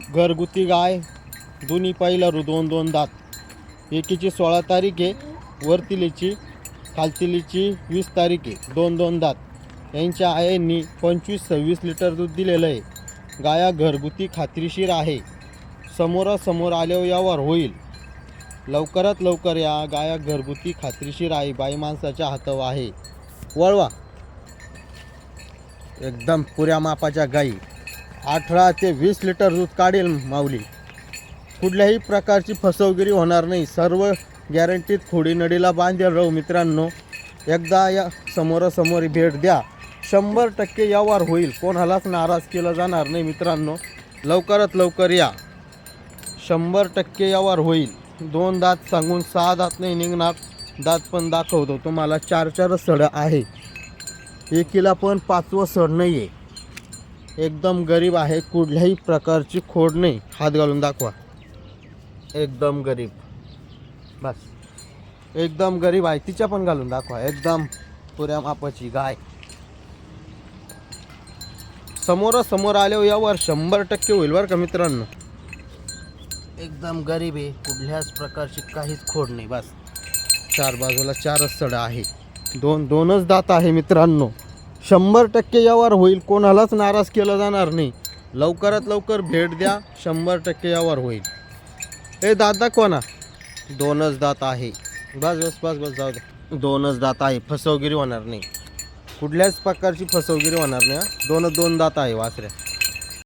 घरगुती गाय, दोन्ही पहिला दोन दोन दात। एकीची 16 तारीख आहे, वरतिलीची खालतिलीची 20 तारीख आहे, दोन दोन दात। यांच्या आयांनी 25-26 लिटर दूध दिलेलं आहे। गाया घरगुती खात्रीशीर आहे। समोरासमोर आल्यावर यावर होईल। लवकरात लवकर या। गाया घरगुती खात्रीशीर आहे, बाई माणसाच्या हातावर आहे। वळवा एकदम पुऱ्या मापाच्या गाई। 18 ते 20 लिटर दूध काढेल माऊली। कुठल्याही प्रकारची फसवगिरी होणार नाही, सर्व गॅरंटीत खोडी नडीला बांधेल राहू। मित्रांनो, एकदा या समोरासमोर भेट द्या, 100% यावर होईल, कोणालाच नाराज केलं जाणार नाही। मित्रांनो, लवकरात लवकर या, 100% यावर होईल। 2 दात सांगून 6 दात नाही निघणार। दात पण दाखवतो तुम्हाला, 4 सड आहे, एकीला पण 5वं सड नाही आहे। एकदम गरीब आहे, कुठल्याही प्रकारची खोड नाही। हात घालून दाखवा, एकदम गरीब, बस एकदम गरीब आहे। तिच्या पण घालून दाखवा, एकदम पुऱ्या मापाची गाय। समोरासमोर आल्यावर यावर 100% होईल बरं का मित्रांनो। एकदम गरीब आहे, कुठल्याच प्रकारची काहीच खोड नाही। बस 4 बाजूला 4च सड आहे, दोनच दात आहे। मित्रांनो, 100% यावर होईल, कोणालाच नाराज केलं जाणार नाही। लवकरात लवकर भेट द्या, 100% यावर होईल। हे दात दाखवा ना, 2च दात आहे। बस बस बस बस जाऊ दे, 2च दात आहे, फसवगिरी होणार नाही, कुठल्याच प्रकारची फसवगिरी होणार नाही। 2 दात आहे वासऱ्या।